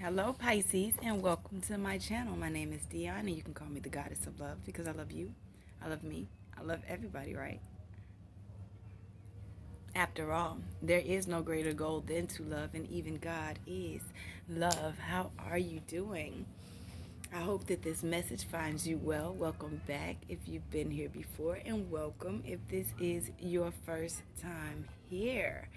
Hello, Pisces, and welcome to my channel. My name is Dion, and you can call me the Goddess of Love because I love you, I love me, I love everybody, right? After all, there is no greater goal than to love, and even God is love. How are you doing? I hope that this message finds you well. Welcome back if you've been here before, and welcome if this is your first time here.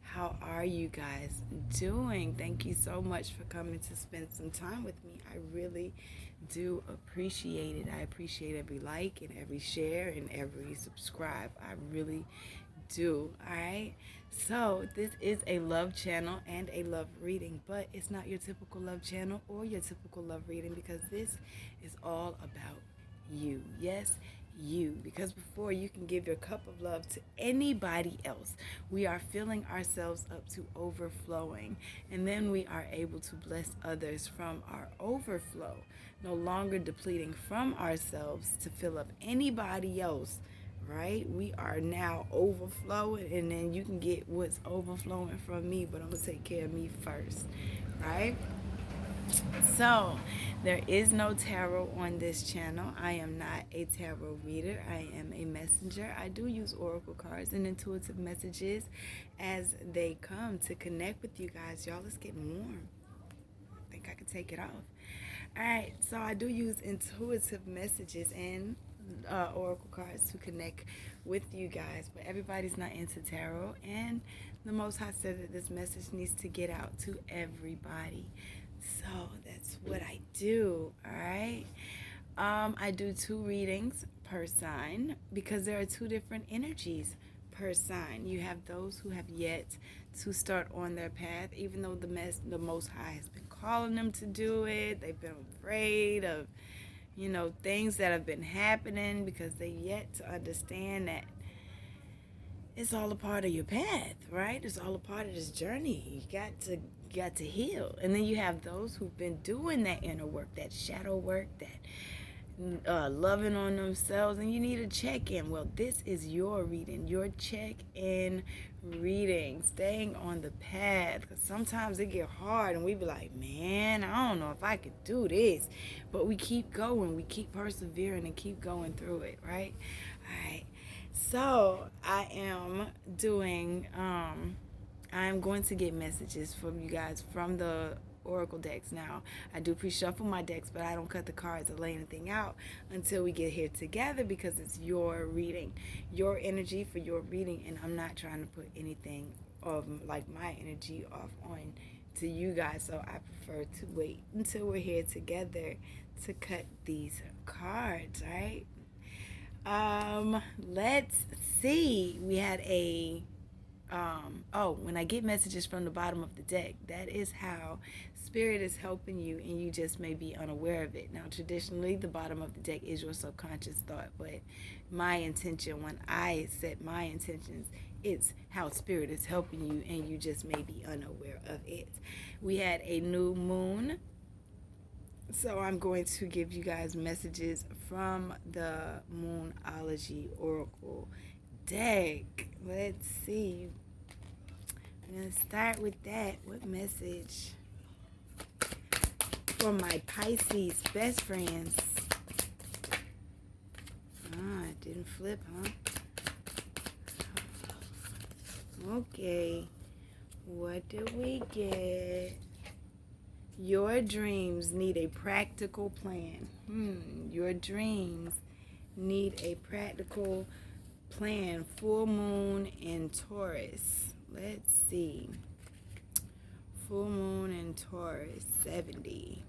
How are you guys doing? Thank you so much for coming to spend some time with me. I really do appreciate it. I appreciate every like and every share and every subscribe. I really do. All right. So this is a love channel and a love reading, but it's not your typical love channel or your typical love reading because this is all about you. Yes, you. Because before you can give your cup of love to anybody else, we are filling ourselves up to overflowing. And then we are able to bless others from our overflow, no longer depleting from ourselves to fill up anybody else, right? We are now overflowing, and then you can get what's overflowing from me, but I'm gonna take care of me first, right? So, there is no tarot on this channel. I am not a tarot reader. I am a messenger. I do use oracle cards and intuitive messages as they come to connect with you guys. Y'all, it's getting warm. I think I can take it off. All right, so I do use intuitive messages and oracle cards to connect with you guys, but everybody's not into tarot, and the Most High said that this message needs to get out to everybody. So that's what I do. All right. I do 2 readings per sign because there are 2 different energies per sign. You have those who have yet to start on their path, even though the Most High has been calling them to do it. They've been afraid of, things that have been happening because they yet to understand that it's all a part of your path, right? It's all a part of this journey. You got to heal. And then you have those who've been doing that inner work, that shadow work, that loving on themselves, and you need a check-in. Well, this is your reading, your check-in reading, staying on the path, because sometimes it get hard and we be like, man, I don't know if I could do this, but we keep going, we keep persevering and keep going through it, right? All right. So I am doing I'm going to get messages from you guys from the oracle decks. Now, I do pre-shuffle my decks, but I don't cut the cards or lay anything out until we get here together because it's your reading, your energy for your reading, and I'm not trying to put anything of like my energy off on to you guys, so I prefer to wait until we're here together to cut these cards, right? Let's see. We had a when I get messages from the bottom of the deck, that is how spirit is helping you, and you just may be unaware of it. Now, traditionally, the bottom of the deck is your subconscious thought, but my intention, when I set my intentions, it's how spirit is helping you, and you just may be unaware of it. We had a new moon, so I'm going to give you guys messages from the Moonology Oracle deck. Let's see. I'm going to start with that. What message for my Pisces best friends? It didn't flip, huh? Okay. What do we get? Your dreams need a practical plan. Your dreams need a practical plan. Full moon in Taurus. Let's see. Full moon in Taurus, 70.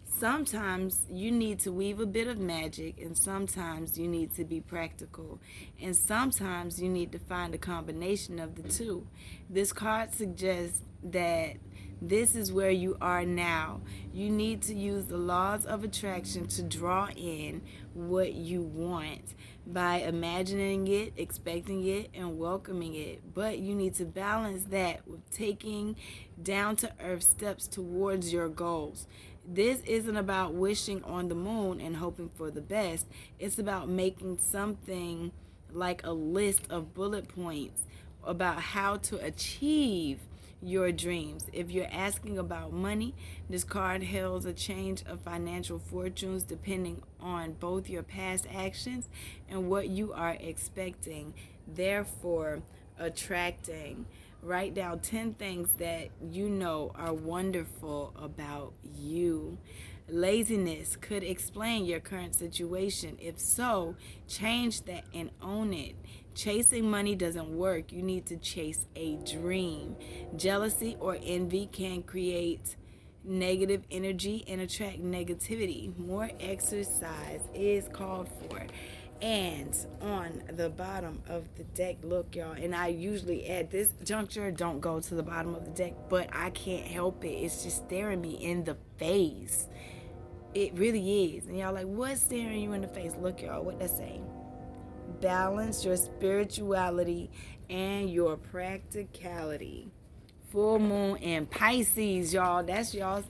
Sometimes you need to weave a bit of magic, and sometimes you need to be practical, and sometimes you need to find a combination of the two. This card suggests that this is where you are now. You need to use the laws of attraction to draw in what you want by imagining it, expecting it, and welcoming it. But you need to balance that with taking down to earth steps towards your goals. This isn't about wishing on the moon and hoping for the best. It's about making something like a list of bullet points about how to achieve your dreams. If you're asking about money, this card holds a change of financial fortunes depending on both your past actions and what you are expecting, therefore attracting. Write down 10 things that you know are wonderful about you. Laziness could explain your current situation. If so, change that and own it. Chasing money doesn't work. You need to chase a dream. Jealousy or envy can create negative energy and attract negativity. More exercise is called for. And on the bottom of the deck, look, y'all, and I usually at this juncture don't go to the bottom of the deck, but I can't help it. It's just staring me in the face. It really is. And y'all like, what's staring you in the face? Look, y'all, what that say? Balance your spirituality and your practicality. Full moon in Pisces, y'all. That's y'all's.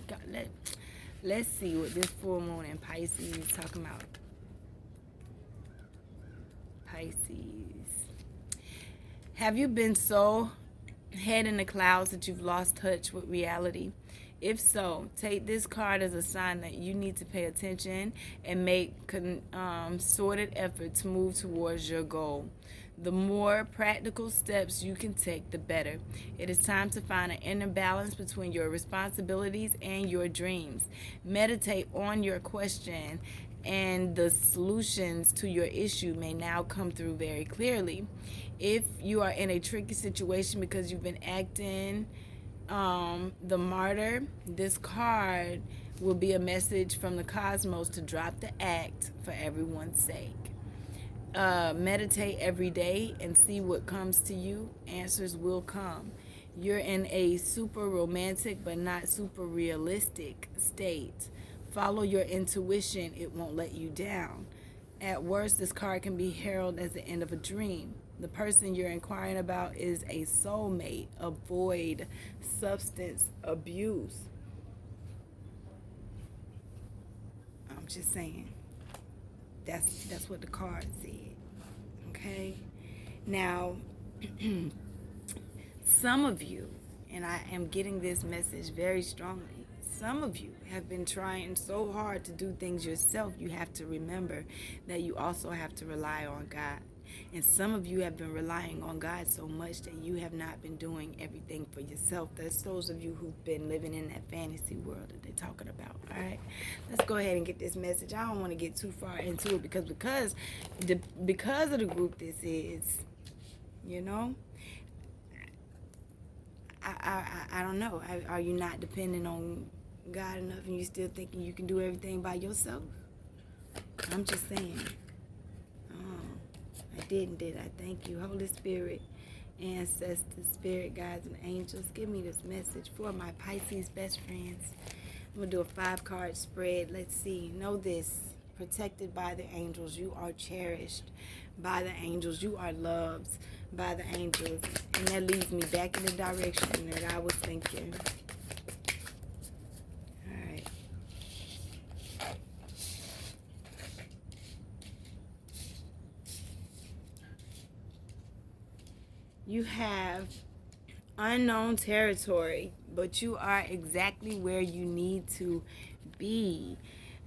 Let's see what this full moon in Pisces is talking about. Pisces. Have you been so head in the clouds that you've lost touch with reality? If so, take this card as a sign that you need to pay attention and make sorted effort to move towards your goal. The more practical steps you can take, the better. It is time to find an inner balance between your responsibilities and your dreams. Meditate on your question, and the solutions to your issue may now come through very clearly. If you are in a tricky situation because you've been acting the martyr, this card will be a message from the cosmos to drop the act for everyone's sake. Meditate every day and see what comes to you. Answers will come. You're in a super romantic but not super realistic state. Follow your intuition, it won't let you down. At worst, this card can be heralded as the end of a dream. The person you're inquiring about is a soulmate. Avoid substance abuse. I'm just saying. That's what the card said. Okay? Now, some of you, and I am getting this message very strongly, some of you have been trying so hard to do things yourself. You have to remember that you also have to rely on God. And some of you have been relying on God so much that you have not been doing everything for yourself. That's those of you who've been living in that fantasy world that they're talking about. All right, let's go ahead and get this message. I don't want to get too far into it because of the group this is, you know. I don't know. Are you not depending on God enough and you still thinking you can do everything by yourself? I'm just saying. I did I? Thank you, Holy Spirit, ancestors, spirit guides, and angels. Give me this message for my Pisces best friends. I'm going to do a 5-card spread. Let's see. Know this. Protected by the angels. You are cherished by the angels. You are loved by the angels. And that leads me back in the direction that I was thinking. All right. You have unknown territory, but you are exactly where you need to be.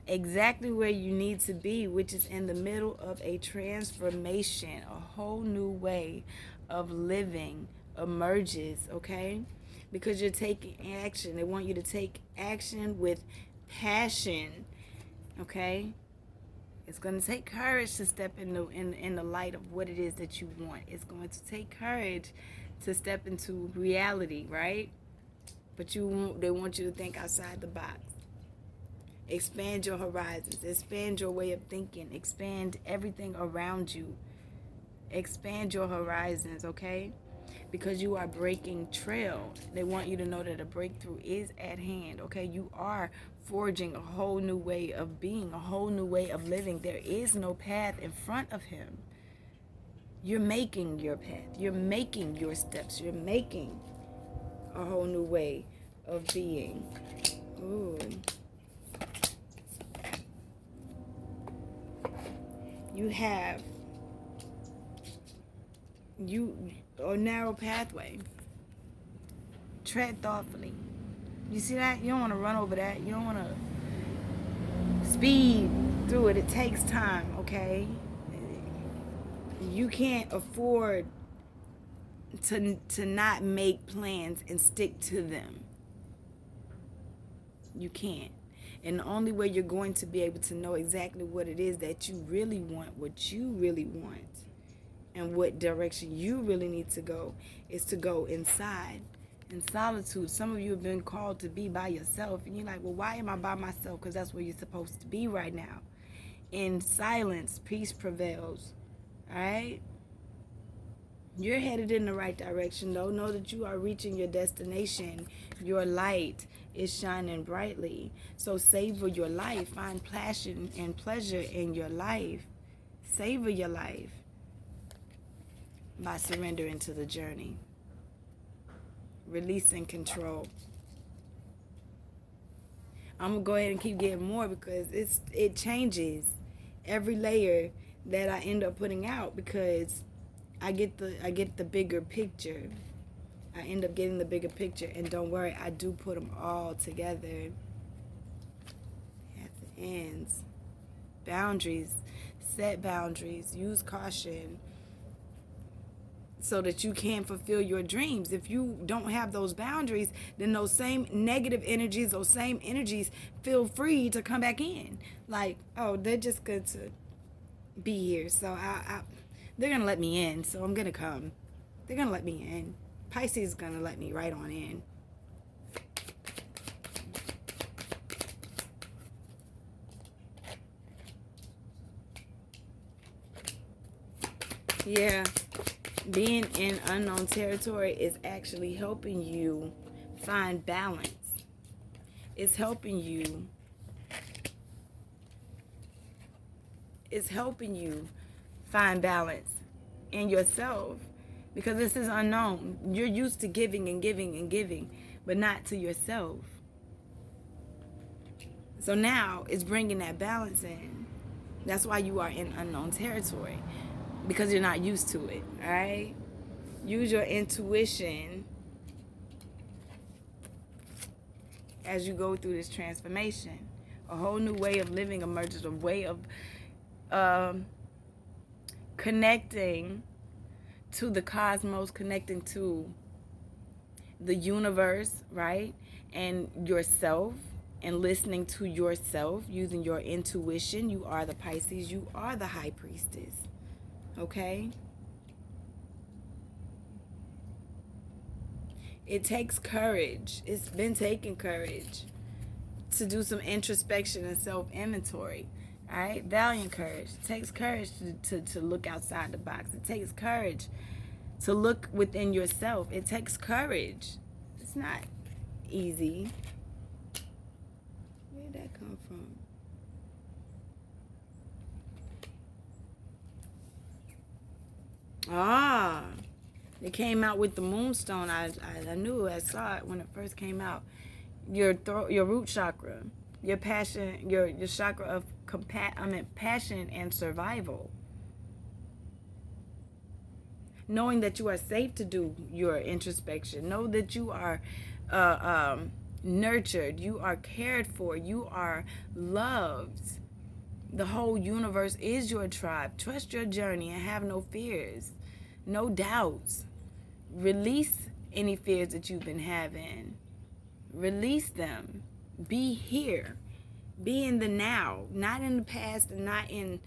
Exactly where you need to be, which is in the middle of a transformation. A whole new way of living emerges, okay? Because you're taking action. They want you to take action with passion, okay? It's going to take courage to step in the light of what it is that you want. It's going to take courage to step into reality, right? But they want you to think outside the box. Expand your horizons. Expand your way of thinking. Expand everything around you. Expand your horizons, okay? Because you are breaking trail. They want you to know that a breakthrough is at hand, okay? You are forging a whole new way of being, a whole new way of living. There is no path in front of him. You're making your path. You're making your steps. You're making a whole new way of being. Ooh. You have or narrow pathway. Tread thoughtfully. You see that? You don't want to run over that. You don't want to speed through it. It takes time, okay? You can't afford to not make plans and stick to them. You can't. And the only way you're going to be able to know exactly what it is that you really want, what you really want, and what direction you really need to go, is to go inside, in solitude. Some of you have been called to be by yourself, and you're like, well, why am I by myself? Because that's where you're supposed to be right now. In silence, peace prevails. All right? You're headed in the right direction, though. Know that you are reaching your destination. Your light is shining brightly. So savor your life. Find passion and pleasure in your life. Savor your life by surrendering to the journey. Releasing control. I'm going to go ahead and keep getting more because it changes every layer that I end up putting out, because I get the bigger picture. I end up getting the bigger picture, and don't worry, I do put them all together at the ends. Boundaries, set boundaries, use caution so that you can fulfill your dreams. If you don't have those boundaries, then those same negative energies, those same energies feel free to come back in. Like, oh, they're just good to be here, so they're gonna let me in, so I'm gonna come. They're gonna let me in. Pisces is gonna let me right on in. Yeah, being in unknown territory is actually helping you find balance. It's helping you find balance in yourself, because this is unknown. You're used to giving and giving and giving, but not to yourself. So now it's bringing that balance in. That's why you are in unknown territory, because you're not used to it. All right? Use your intuition as you go through this transformation. A whole new way of living emerges, a way of connecting to the cosmos, connecting to the universe, right? And yourself, and listening to yourself, using your intuition. You are the Pisces. You are the high priestess. Okay? It takes courage. It's been taking courage to do some introspection and self-inventory. All right? Valiant courage. It takes courage to look outside the box. It takes courage to look within yourself. It takes courage. It's not easy. Where did that come from? It came out with the moonstone. I knew it. I saw it when it first came out. Your root chakra, your passion, your chakra of passion and survival. Knowing that you are safe to do your introspection. Know that you are nurtured. You are cared for. You are loved. The whole universe is your tribe. Trust your journey and have no fears, no doubts. Release any fears that you've been having. Release them. Be here. Be in the now. Not in the past and not in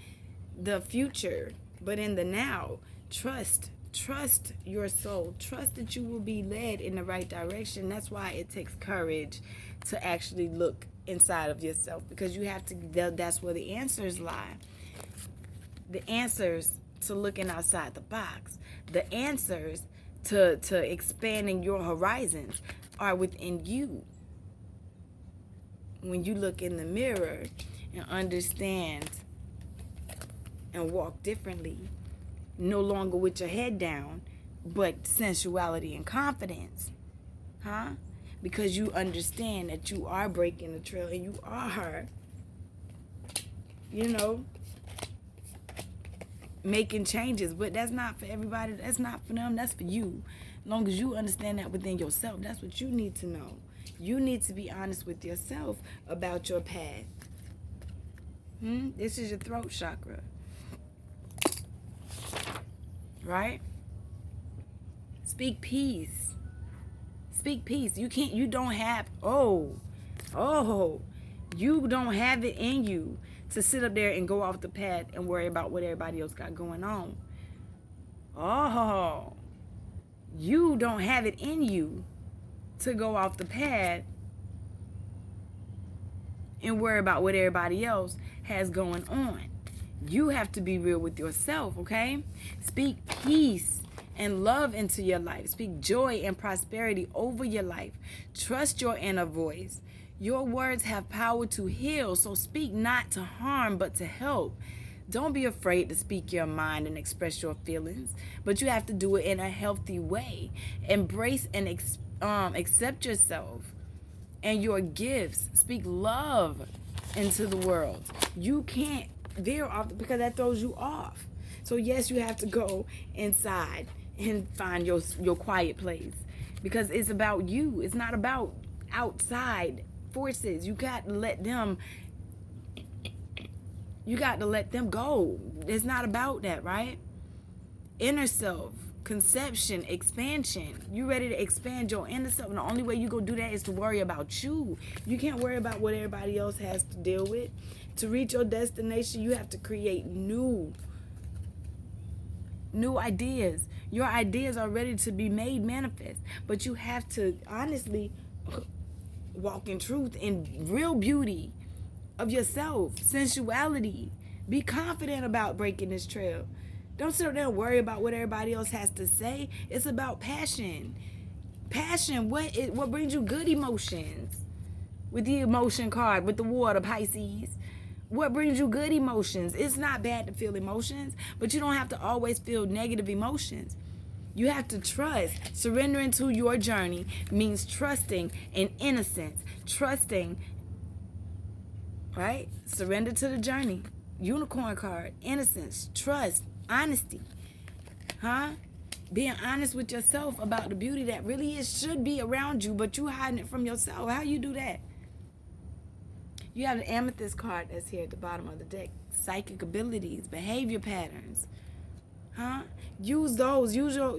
the future, but in the now. Trust your soul. Trust that you will be led in the right direction. That's why it takes courage to actually look inside of yourself, because you have to, that's where the answers lie. The answers to looking outside the box, the answers to expanding your horizons are within you. When you look in the mirror and understand and walk differently, no longer with your head down, but sensuality and confidence, because you understand that you are breaking the trail, and you are, making changes, but that's not for everybody. That's not for them. That's for you. As long as you understand that within yourself, that's what you need to know. You need to be honest with yourself about your path. This is your throat chakra, right? Speak peace. Speak peace. You don't have you don't have it in you to sit up there and go off the path and worry about what everybody else got going on. You don't have it in you to go off the path and worry about what everybody else has going on. You have to be real with yourself, okay? Speak peace and love into your life. Speak joy and prosperity over your life. Trust your inner voice. Your words have power to heal, so speak not to harm, but to help. Don't be afraid to speak your mind and express your feelings, but you have to do it in a healthy way. Embrace and accept yourself and your gifts. Speak love into the world. You can't veer off because that throws you off. So yes, you have to go inside and find your quiet place, because it's about you. It's not about outside forces. You got to let them go. It's not about that, right? Inner self, conception, expansion. You ready to expand your inner self, and the only way you go do that is to worry about you. You can't worry about what everybody else has to deal with. To reach your destination, you have to create new ideas. Your ideas are ready to be made manifest, but you have to honestly walk in truth and real beauty of yourself, sensuality. Be confident about breaking this trail. Don't sit there and worry about what everybody else has to say. It's about passion. Passion, what brings you good emotions? With the emotion card, with the water, Pisces. What brings you good emotions? It's not bad to feel emotions, but you don't have to always feel negative emotions. You have to trust. Surrendering to your journey means trusting in innocence. Trusting, right? Surrender to the journey. Unicorn card, innocence, trust, honesty. Being honest with yourself about the beauty that really should be around you, but you hiding it from yourself. How you do that? You have the amethyst card that's here at the bottom of the deck. Psychic abilities, behavior patterns. Use those. Use your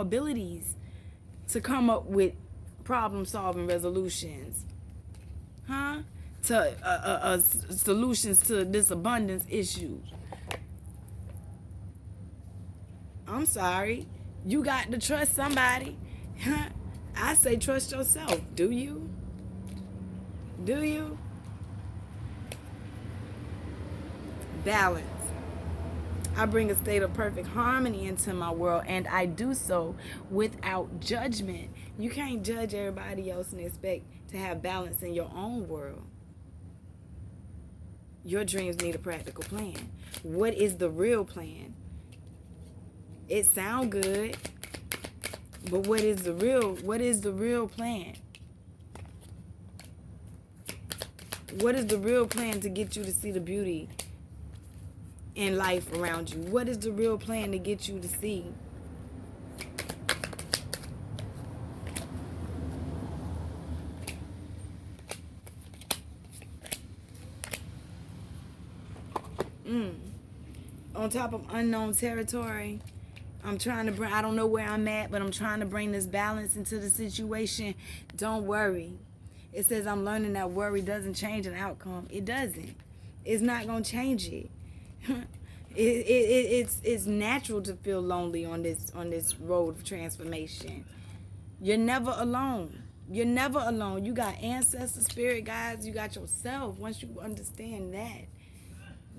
abilities to come up with problem-solving resolutions. To solutions to this abundance issue. I'm sorry. You got to trust somebody. I say trust yourself. Do you? Do you? Balance. I bring a state of perfect harmony into my world, and I do so without judgment. You can't judge everybody else and expect to have balance in your own world. Your dreams need a practical plan. What is the real plan? It sounds good, but what is the real plan? What is the real plan to get you to see the beauty in life around you? What is the real plan to get you to see? On top of unknown territory, I'm trying to bring, I don't know where I'm at, but I'm trying to bring this balance into the situation. Don't worry. It says I'm learning that worry doesn't change an outcome. It doesn't. It's not going to change it. It's natural to feel lonely on this road of transformation. You're never alone. You're never alone. You got ancestors, spirit guides. You got yourself. Once you understand that,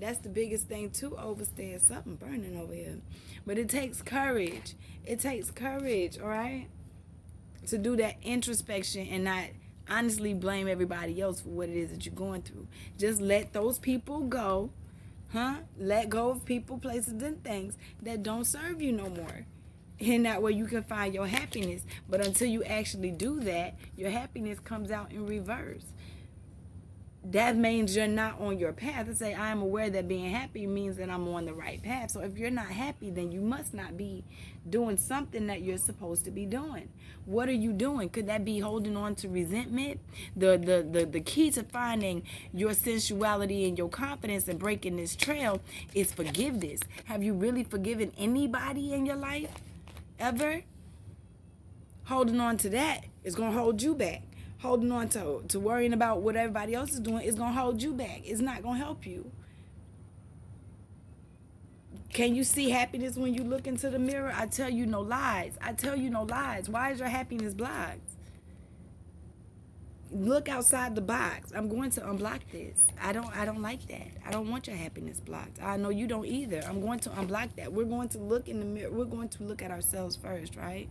that's the biggest thing to overstand. Something burning over here. But it takes courage. It takes courage, all right? To do that introspection and not honestly blame everybody else for what it is that you're going through. Just let those people go. Let go of people, places, and things that don't serve you no more. And that way you can find your happiness. But until you actually do that, your happiness comes out in reverse. that means you're not on your path. To say I am aware that being happy means that I'm on the right path. So if you're not happy, then you must not be doing something that you're supposed to be doing. What are you doing? Could that be holding on to resentment? The key to finding your sensuality and your confidence and breaking this trail is forgiveness. Have you really forgiven anybody in your life ever? Holding on to that is going to hold you back. Holding on to worrying about what everybody else is doing is going to hold you back. It's not going to help you. Can you see happiness when you look into the mirror? I tell you no lies. I tell you no lies. Why is your happiness blocked? Look outside the box. I'm going to unblock this. I don't like that. I don't want your happiness blocked. I know you don't either. I'm going to unblock that. We're going to look in the mirror. We're going to look at ourselves first, right?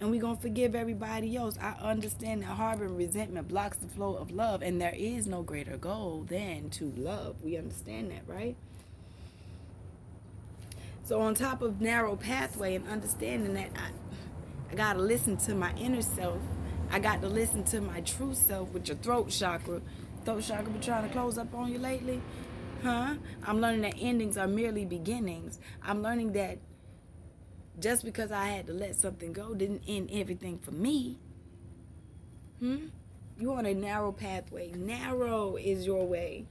And we're going to forgive everybody else. I understand that harboring resentment blocks the flow of love, and there is no greater goal than to love. We understand that, right? So on top of narrow pathway and understanding that I got to listen to my inner self, I got to listen to my true self with your throat chakra. Throat chakra been trying to close up on you lately? Huh? I'm learning that endings are merely beginnings. I'm learning that just because I had to let something go didn't end everything for me. You on a narrow pathway. Narrow is your way.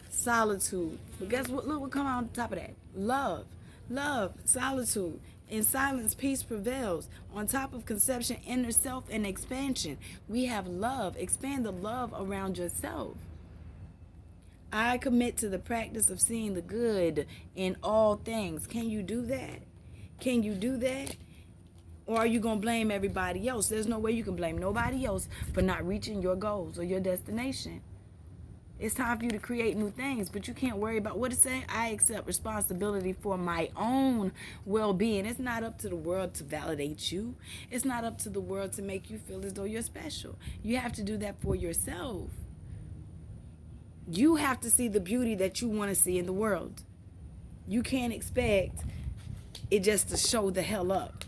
Solitude. But guess what? Look what come on top of that. Love. Love. Solitude. In silence, peace prevails. On top of conception, inner self, and expansion, we have love. Expand the love around yourself. I commit to the practice of seeing the good in all things. Can you do that? Can you do that? Or are you going to blame everybody else? There's no way you can blame nobody else for not reaching your goals or your destination. It's time for you to create new things, but you can't worry about what it's saying. I accept responsibility for my own well-being. It's not up to the world to validate you. It's not up to the world to make you feel as though you're special. You have to do that for yourself. You have to see the beauty that you want to see in the world. You can't expect it just to show the hell up.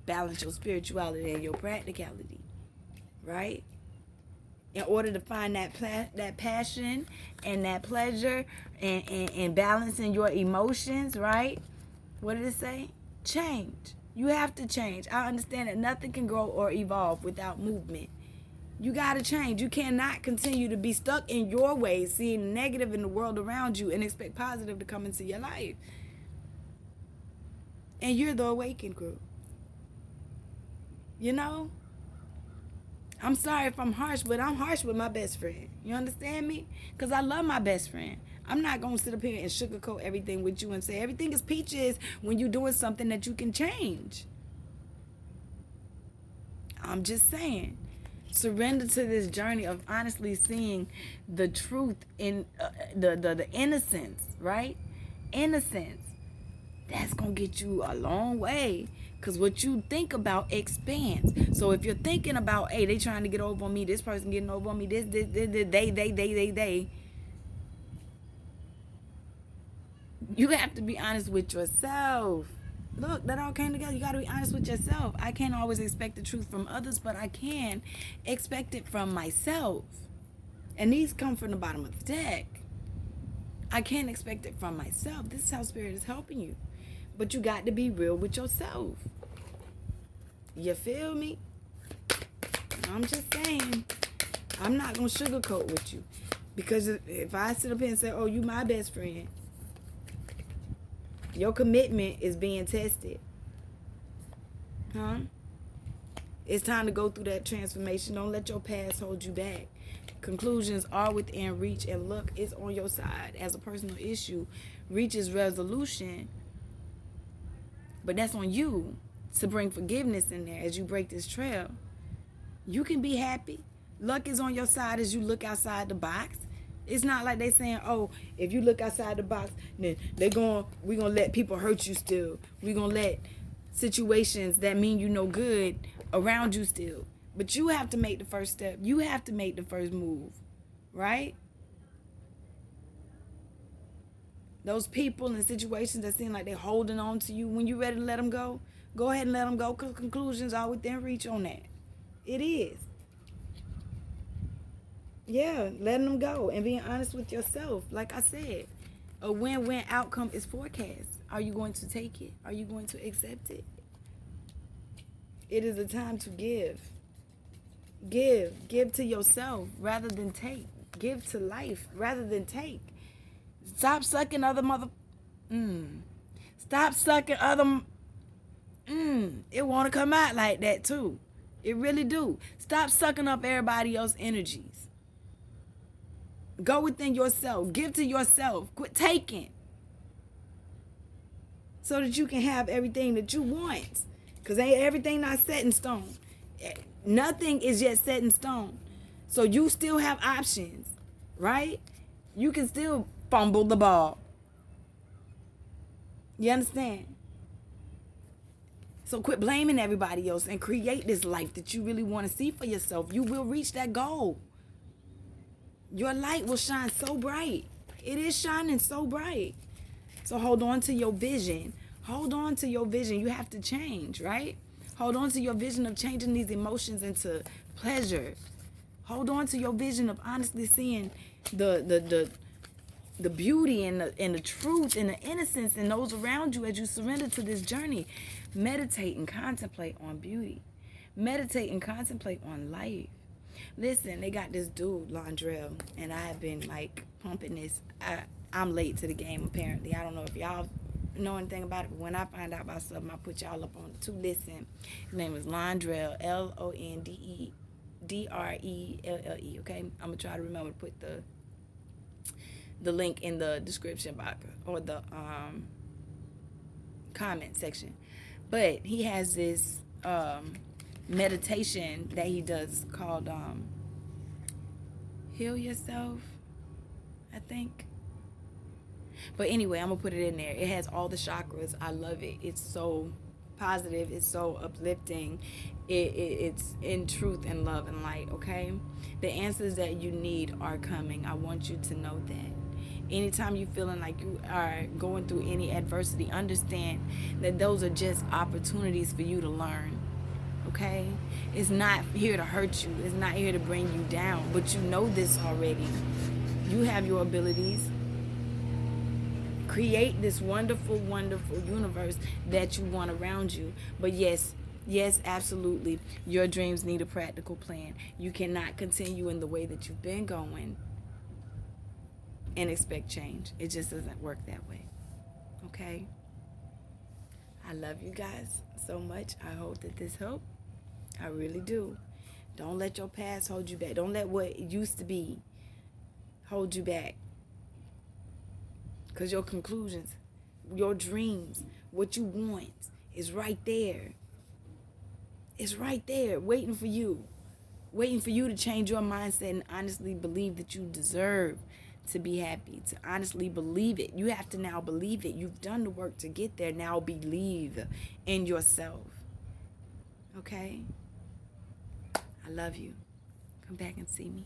Balance your spirituality and your practicality, right? In order to find that passion and that pleasure and balancing your emotions, right? What did it say? Change. You have to change. I understand that nothing can grow or evolve without movement. You got to change. You cannot continue to be stuck in your ways, seeing negative in the world around you and expect positive to come into your life. And you're the awakened group. You know? I'm sorry if I'm harsh, but I'm harsh with my best friend. You understand me? Because I love my best friend. I'm not going to sit up here and sugarcoat everything with you and say everything is peaches when you're doing something that you can change. I'm just saying. Surrender to this journey of honestly seeing the truth in the innocence, right? Innocence. That's going to get you a long way. Because what you think about expands. So if you're thinking about, hey, they trying to get over on me, this person getting over on me, this, they. You have to be honest with yourself. Look, that all came together. You got to be honest with yourself. I can't always expect the truth from others, but I can expect it from myself. And these come from the bottom of the deck. I can't expect it from myself. This is how Spirit is helping you. But you got to be real with yourself. You feel me? I'm just saying. I'm not going to sugarcoat with you. Because if I sit up here and say, oh, you my best friend, your commitment is being tested. Huh? It's time to go through that transformation. Don't let your past hold you back. Conclusions are within reach, and luck is on your side. As a personal issue, reaches resolution. But that's on you to bring forgiveness in there as you break this trail. You can be happy. Luck is on your side as you look outside the box. It's not like they saying, oh, if you look outside the box, then we're going to let people hurt you still. We're going to let situations that mean you no good around you still. But you have to make the first step. You have to make the first move, right? Those people and situations that seem like they're holding on to you, when you're ready to let them go ahead and let them go, because conclusions are within reach on that. It is. Yeah, letting them go and being honest with yourself. Like I said, a win-win outcome is forecast. Are you going to take it? Are you going to accept it? It is a time to give. Give to yourself rather than take. Give to life rather than take. Stop sucking other mother. Stop sucking other. It want to come out like that too. It really do. Stop sucking up everybody else's energies. Go within yourself. Give to yourself. Quit taking. So that you can have everything that you want. Because ain't everything not set in stone. Nothing is yet set in stone. So you still have options, right? You can still fumble the ball. You understand? So quit blaming everybody else and create this life that you really want to see for yourself. You will reach that goal. Your light will shine so bright. It is shining so bright. So hold on to your vision. Hold on to your vision. You have to change, right? Hold on to your vision of changing these emotions into pleasure. Hold on to your vision of honestly seeing the beauty and the truth and the innocence in those around you as you surrender to this journey. Meditate and contemplate on beauty. Meditate and contemplate on life. Listen, they got this dude, Londrell, and I have been like pumping this. I'm late to the game apparently. I don't know if y'all know anything about it, but when I find out about something, I'll put y'all up on it to listen. His name is Londrell, Londrelle, okay? I'm gonna try to remember to put the link in the description box or the comment section. But he has this meditation that he does called Heal Yourself, I think. But anyway, I'm gonna put it in there. It has all the chakras. I love it. It's so positive. It's so uplifting. It's in truth and love and light, okay? The answers that you need are coming. I want you to know that. Anytime you're feeling like you are going through any adversity, understand that those are just opportunities for you to learn, okay? It's not here to hurt you. It's not here to bring you down. But you know this already. You have your abilities. Create this wonderful, wonderful universe that you want around you. But yes, absolutely, your dreams need a practical plan. You cannot continue in the way that you've been going and expect change. It just doesn't work that way. Okay? I love you guys so much. I hope that this helped. I really do. Don't let your past hold you back. Don't let what used to be hold you back. Because your conclusions, your dreams, what you want is right there. It's right there waiting for you. Waiting for you to change your mindset and honestly believe that you deserve to be happy, to honestly believe it. You have to now believe it. You've done the work to get there. Now believe in yourself. Okay? I love you. Come back and see me.